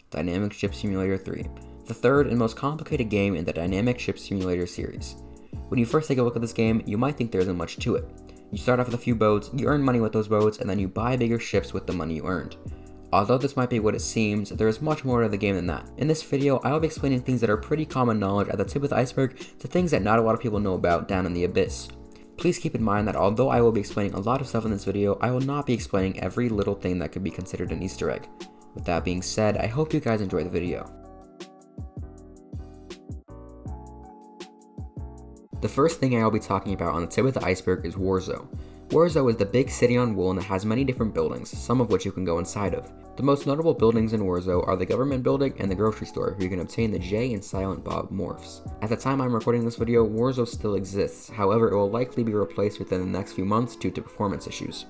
Dynamic Ship Simulator 3, the third and most complicated game in the Dynamic Ship Simulator series. When you first take a look at this game, you might think there isn't much to it. You start off with a few boats, you earn money with those boats, and then you buy bigger ships with the money you earned. Although this might be what it seems, there is much more to the game than that. In this video, I will be explaining things that are pretty common knowledge at the tip of the iceberg to things that not a lot of people know about down in the abyss. Please keep in mind that although I will be explaining a lot of stuff in this video, I will not be explaining every little thing that could be considered an Easter egg. With that being said, I hope you guys enjoy the video. The first thing I will be talking about on the tip of the iceberg is Warzo. Warzo is the big city on Wool that has many different buildings, some of which you can go inside of. The most notable buildings in Warzo are the government building and the grocery store, where you can obtain the Jay and Silent Bob morphs. At the time I'm recording this video, Warzo still exists, however it will likely be replaced within the next few months due to performance issues.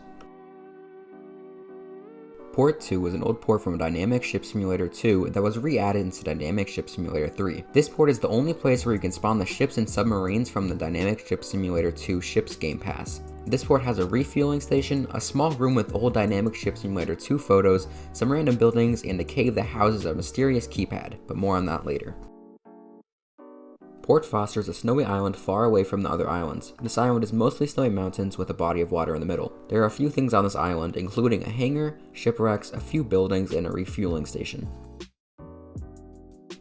Port 2 was an old port from Dynamic Ship Simulator 2 that was re-added into Dynamic Ship Simulator 3. This port is the only place where you can spawn the ships and submarines from the Dynamic Ship Simulator 2 Ships Game Pass. This port has a refueling station, a small room with old Dynamic Ship Simulator 2 photos, some random buildings, and a cave that houses a mysterious keypad, but more on that later. Port Foster is a snowy island far away from the other islands. This island is mostly snowy mountains with a body of water in the middle. There are a few things on this island, including a hangar, shipwrecks, a few buildings, and a refueling station.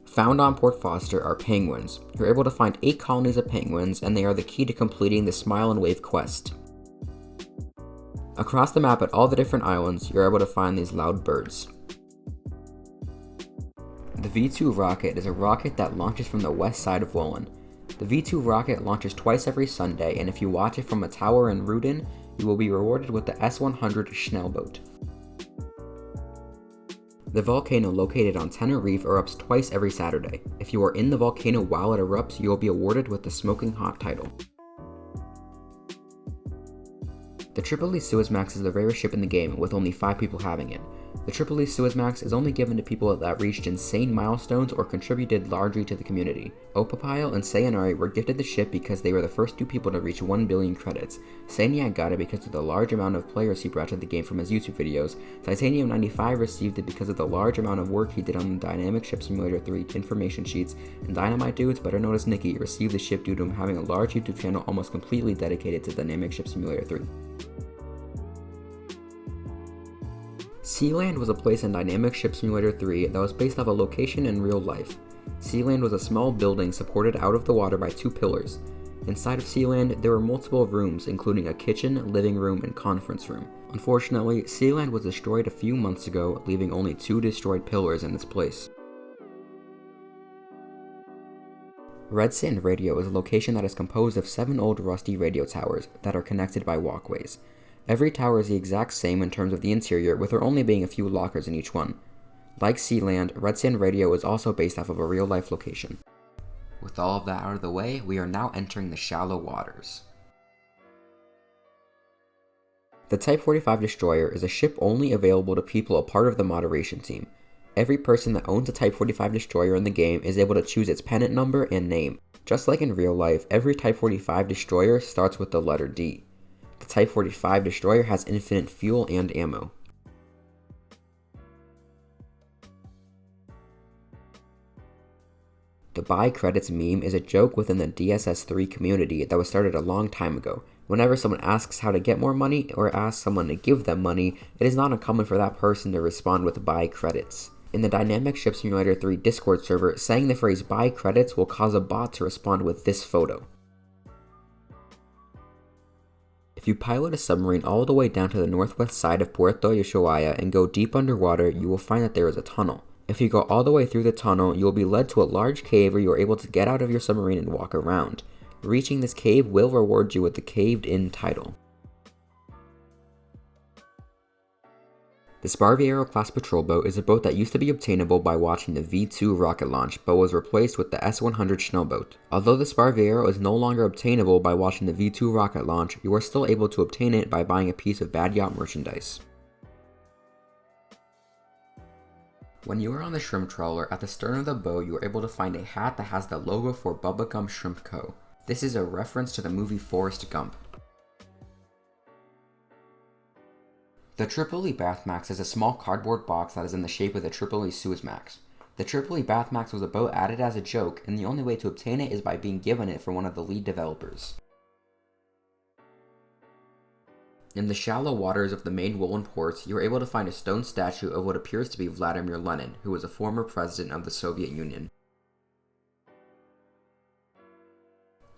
Found on Port Foster are penguins. You're able to find 8 colonies of penguins, and they are the key to completing the Smile and Wave quest. Across the map at all the different islands, you're able to find these loud birds. The V2 rocket is a rocket that launches from the west side of Wolin. The V2 rocket launches twice every Sunday, and if you watch it from a tower in Rudin, you will be rewarded with the S100 Schnellboot. The volcano located on Tenerife erupts twice every Saturday. If you are in the volcano while it erupts, you will be awarded with the Smoking Hot title. The Tripoli Suezmax is the rarest ship in the game, with only 5 people having it. The Tripoli Suezmax is only given to people that reached insane milestones or contributed largely to the community. Opapile and Sayanari were gifted the ship because they were the first 2 people to reach 1 billion credits. Saniac got it because of the large amount of players he brought to the game from his YouTube videos. Titanium95 received it because of the large amount of work he did on the Dynamic Ship Simulator 3 information sheets, and Dynamite Dudes, better known as Nikki, received the ship due to him having a large YouTube channel almost completely dedicated to Dynamic Ship Simulator 3. Sealand was a place in Dynamic Ship Simulator 3 that was based off a location in real life. Sealand was a small building supported out of the water by 2 pillars. Inside of Sealand, there were multiple rooms, including a kitchen, living room, and conference room. Unfortunately, Sealand was destroyed a few months ago, leaving only 2 destroyed pillars in its place. Red Sand Radio is a location that is composed of 7 old rusty radio towers that are connected by walkways. Every tower is the exact same in terms of the interior, with there only being a few lockers in each one. Like Sealand, Red Sand Radio is also based off of a real-life location. With all of that out of the way, we are now entering the shallow waters. The Type 45 Destroyer is a ship only available to people a part of the moderation team. Every person that owns a Type 45 Destroyer in the game is able to choose its pennant number and name. Just like in real life, every Type 45 Destroyer starts with the letter D. The Type 45 Destroyer has infinite fuel and ammo. The buy credits meme is a joke within the DSS3 community that was started a long time ago. Whenever someone asks how to get more money or asks someone to give them money, it is not uncommon for that person to respond with buy credits. In the Dynamic Ship Simulator 3 Discord server, saying the phrase buy credits will cause a bot to respond with this photo. If you pilot a submarine all the way down to the northwest side of Puerto Ushuaia and go deep underwater, you will find that there is a tunnel. If you go all the way through the tunnel, you will be led to a large cave where you are able to get out of your submarine and walk around. Reaching this cave will reward you with the Caved-In title. The Sparviero-Class patrol boat is a boat that used to be obtainable by watching the V2 rocket launch, but was replaced with the S100 Schnellboot. Although the Sparviero is no longer obtainable by watching the V2 rocket launch, you are still able to obtain it by buying a piece of Bad Yacht merchandise. When you are on the shrimp trawler, at the stern of the boat you are able to find a hat that has the logo for Bubblegum Shrimp Co. This is a reference to the movie Forrest Gump. The Tripoli Bathmax is a small cardboard box that is in the shape of the Tripoli Suezmax. The Tripoli Bathmax was a boat added as a joke, and the only way to obtain it is by being given it from one of the lead developers. In the shallow waters of the main woolen ports, you are able to find a stone statue of what appears to be Vladimir Lenin, who was a former president of the Soviet Union.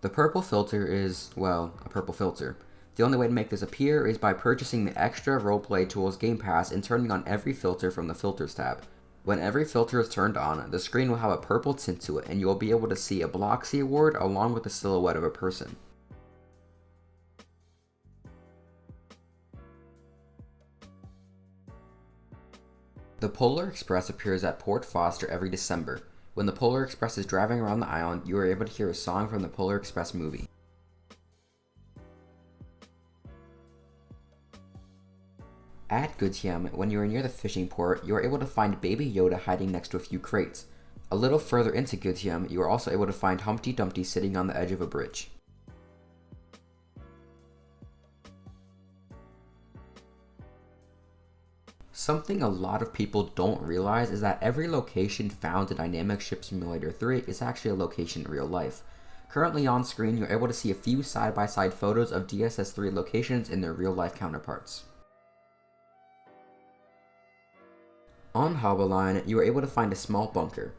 The purple filter is, well, a purple filter. The only way to make this appear is by purchasing the extra Roleplay Tools Game Pass and turning on every filter from the Filters tab. When every filter is turned on, the screen will have a purple tint to it, and you will be able to see a Bloxy award along with the silhouette of a person. The Polar Express appears at Port Foster every December. When the Polar Express is driving around the island, you are able to hear a song from the Polar Express movie. At Gutium, when you are near the fishing port, you are able to find Baby Yoda hiding next to a few crates. A little further into Gutium, you are also able to find Humpty Dumpty sitting on the edge of a bridge. Something a lot of people don't realize is that every location found in Dynamic Ship Simulator 3 is actually a location in real life. Currently on screen, you're able to see a few side-by-side photos of DSS3 locations and their real-life counterparts. On Habeline, you are able to find a small bunker.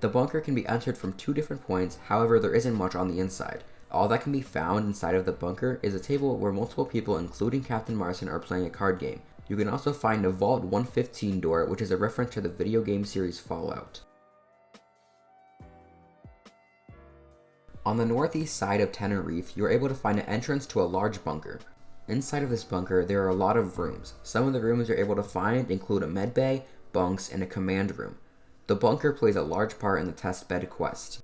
The bunker can be entered from two different points, however there isn't much on the inside. All that can be found inside of the bunker is a table where multiple people including CaptainMarcin are playing a card game. You can also find a Vault 115 door, which is a reference to the video game series Fallout. On the northeast side of Tenerife, you are able to find an entrance to a large bunker. Inside of this bunker, there are a lot of rooms. Some of the rooms you're able to find include a med bay, bunks, and a command room. The bunker plays a large part in the test bed quest.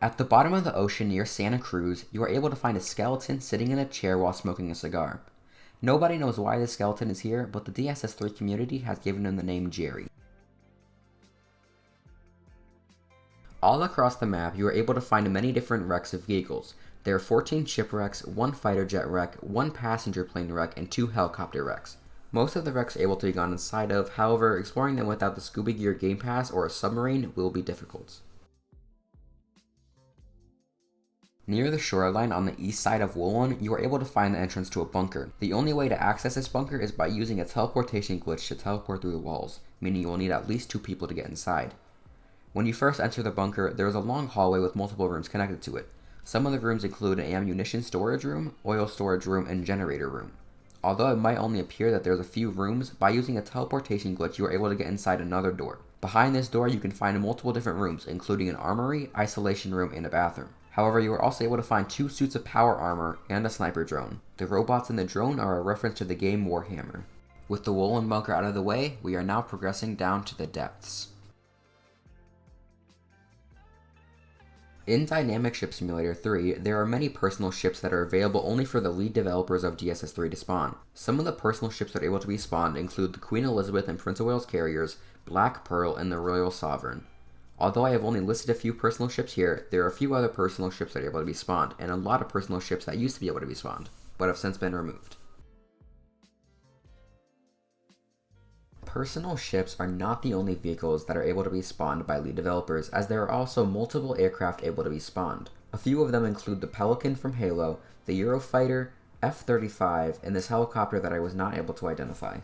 At the bottom of the ocean near Santa Cruz, you are able to find a skeleton sitting in a chair while smoking a cigar. Nobody knows why this skeleton is here, but the DSS3 community has given him the name Jerry. All across the map, you are able to find many different wrecks of vehicles. There are 14 shipwrecks, 1 fighter jet wreck, 1 passenger plane wreck, and 2 helicopter wrecks. Most of the wrecks are able to be gone inside of, however, exploring them without the Scuba Gear Game Pass or a submarine will be difficult. Near the shoreline on the east side of Woolen, you are able to find the entrance to a bunker. The only way to access this bunker is by using a teleportation glitch to teleport through the walls, meaning you will need at least 2 people to get inside. When you first enter the bunker, there is a long hallway with multiple rooms connected to it. Some of the rooms include an ammunition storage room, oil storage room, and generator room. Although it might only appear that there's a few rooms, by using a teleportation glitch you are able to get inside another door. Behind this door you can find multiple different rooms, including an armory, isolation room, and a bathroom. However, you are also able to find 2 suits of power armor and a sniper drone. The robots in the drone are a reference to the game Warhammer. With the Woolen bunker out of the way, we are now progressing down to the depths. In Dynamic Ship Simulator 3, there are many personal ships that are available only for the lead developers of DSS3 to spawn. Some of the personal ships that are able to be spawned include the Queen Elizabeth and Prince of Wales carriers, Black Pearl, and the Royal Sovereign. Although I have only listed a few personal ships here, there are a few other personal ships that are able to be spawned, and a lot of personal ships that used to be able to be spawned, but have since been removed. Personal ships are not the only vehicles that are able to be spawned by lead developers, as there are also multiple aircraft able to be spawned. A few of them include the Pelican from Halo, the Eurofighter, F-35, and this helicopter that I was not able to identify.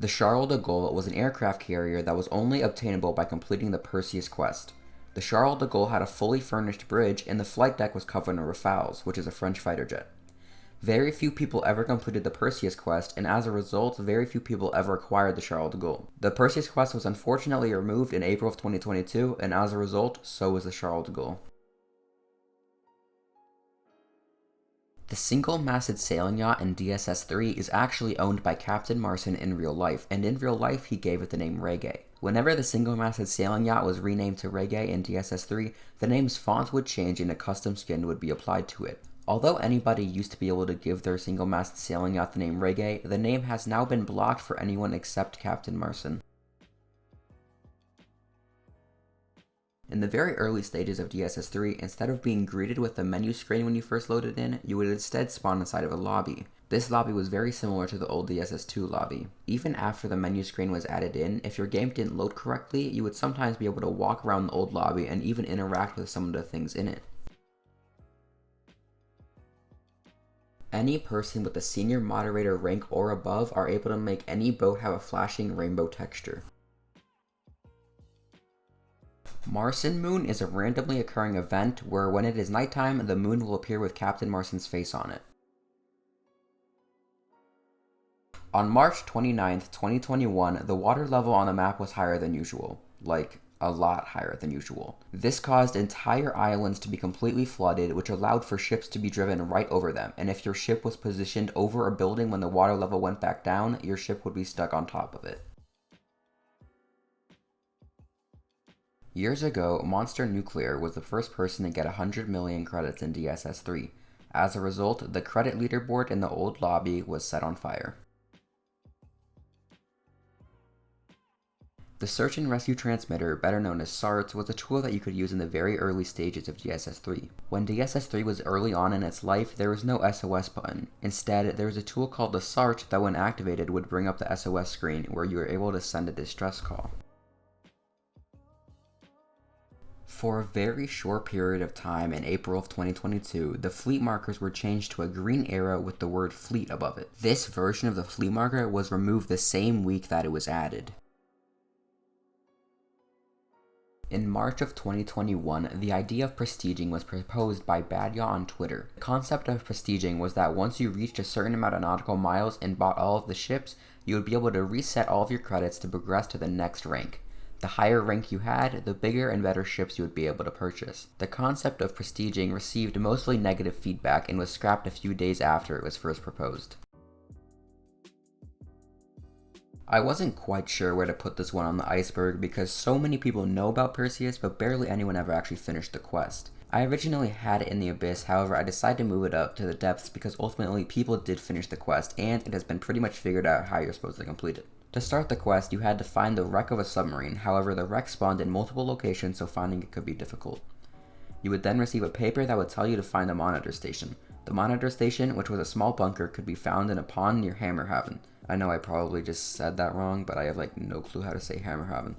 The Charles de Gaulle was an aircraft carrier that was only obtainable by completing the Perseus quest. The Charles de Gaulle had a fully furnished bridge, and the flight deck was covered in Rafales, which is a French fighter jet. Very few people ever completed the Perseus quest, and as a result, very few people ever acquired the Charles de Gaulle. The Perseus quest was unfortunately removed in April of 2022, and as a result, so was the Charles de Gaulle. The single-masted sailing yacht in DSS3 is actually owned by CaptainMarcin in real life, and in real life he gave it the name Reggae. Whenever the single-masted sailing yacht was renamed to Reggae in DSS3, the name's font would change and a custom skin would be applied to it. Although anybody used to be able to give their single-masted sailing yacht the name Reggae, the name has now been blocked for anyone except CaptainMarcin. In the very early stages of DSS3, instead of being greeted with the menu screen when you first loaded in, you would instead spawn inside of a lobby. This lobby was very similar to the old DSS2 lobby. Even after the menu screen was added in, if your game didn't load correctly, you would sometimes be able to walk around the old lobby and even interact with some of the things in it. Any person with a senior moderator rank or above are able to make any boat have a flashing rainbow texture. Marcin Moon is a randomly occurring event where when it is nighttime, the moon will appear with CaptainMarcin's face on it. On March 29th, 2021, the water level on the map was higher than usual. Like, a lot higher than usual. This caused entire islands to be completely flooded, which allowed for ships to be driven right over them, and if your ship was positioned over a building when the water level went back down, your ship would be stuck on top of it. Years ago, Monster Nuclear was the first person to get 100 million credits in DSS3. As a result, the credit leaderboard in the old lobby was set on fire. The Search and Rescue Transmitter, better known as SART, was a tool that you could use in the very early stages of DSS3. When DSS3 was early on in its life, there was no SOS button. Instead, there was a tool called the SART that when activated would bring up the SOS screen where you were able to send a distress call. For a very short period of time in April of 2022, the fleet markers were changed to a green arrow with the word fleet above it. This version of the fleet marker was removed the same week that it was added. In March of 2021, the idea of prestiging was proposed by Badya on Twitter. The concept of prestiging was that once you reached a certain amount of nautical miles and bought all of the ships, you would be able to reset all of your credits to progress to the next rank. The higher rank you had, the bigger and better ships you would be able to purchase. The concept of prestiging received mostly negative feedback and was scrapped a few days after it was first proposed. I wasn't quite sure where to put this one on the iceberg because so many people know about Perseus, but barely anyone ever actually finished the quest. I originally had it in the Abyss, however I decided to move it up to the depths because ultimately people did finish the quest and it has been pretty much figured out how you're supposed to complete it. To start the quest, you had to find the wreck of a submarine, however the wreck spawned in multiple locations so finding it could be difficult. You would then receive a paper that would tell you to find the monitor station. The monitor station, which was a small bunker, could be found in a pond near Hammerhaven. I know I probably just said that wrong, but I have like no clue how to say Hammerhaven.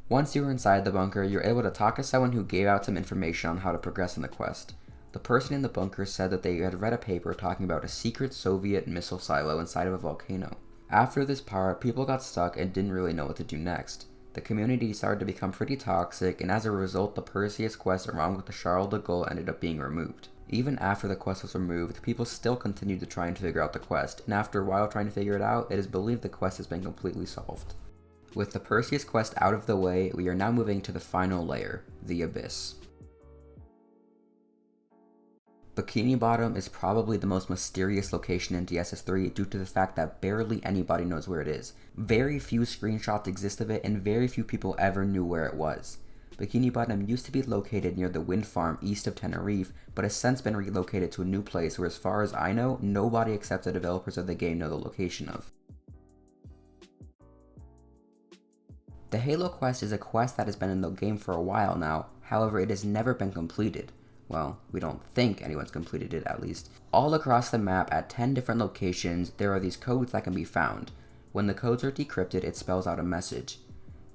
Once you were inside the bunker, you're able to talk to someone who gave out some information on how to progress in the quest. The person in the bunker said that they had read a paper talking about a secret Soviet missile silo inside of a volcano. After this part, people got stuck and didn't really know what to do next. The community started to become pretty toxic, and as a result, the Perseus quest along with the Charles de Gaulle ended up being removed. Even after the quest was removed, people still continued to try and figure out the quest, and after a while trying to figure it out, it is believed the quest has been completely solved. With the Perseus quest out of the way, we are now moving to the final layer, the Abyss. Bikini Bottom is probably the most mysterious location in DSS3 due to the fact that barely anybody knows where it is. Very few screenshots exist of it, and very few people ever knew where it was. Bikini Bottom used to be located near the wind farm east of Tenerife, but has since been relocated to a new place where, as far as I know, nobody except the developers of the game know the location of. The Halo quest is a quest that has been in the game for a while now, however it has never been completed. Well, we don't think anyone's completed it at least. All across the map at 10 different locations, there are these codes that can be found. When the codes are decrypted, it spells out a message.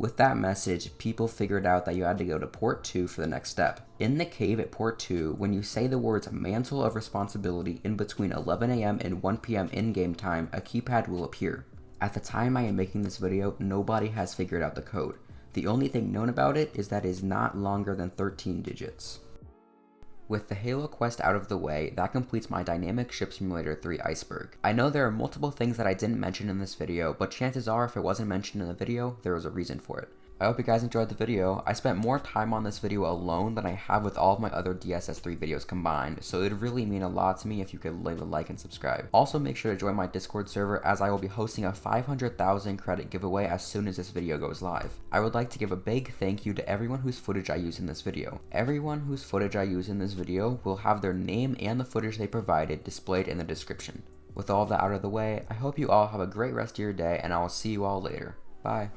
With that message, people figured out that you had to go to port 2 for the next step. In the cave at port 2, when you say the words Mantle of Responsibility in between 11 AM and 1 PM in-game time, a keypad will appear. At the time I am making this video, nobody has figured out the code. The only thing known about it is that it is not longer than 13 digits. With the Halo quest out of the way, that completes my Dynamic Ship Simulator 3 Iceberg. I know there are multiple things that I didn't mention in this video, but chances are if it wasn't mentioned in the video, there was a reason for it. I hope you guys enjoyed the video. I spent more time on this video alone than I have with all of my other DSS3 videos combined, so it would really mean a lot to me if you could leave a like and subscribe. Also make sure to join my Discord server as I will be hosting a 500,000 credit giveaway as soon as this video goes live. I would like to give a big thank you to everyone whose footage I use in this video. Everyone whose footage I use in this video will have their name and the footage they provided displayed in the description. With all that out of the way, I hope you all have a great rest of your day and I will see you all later. Bye.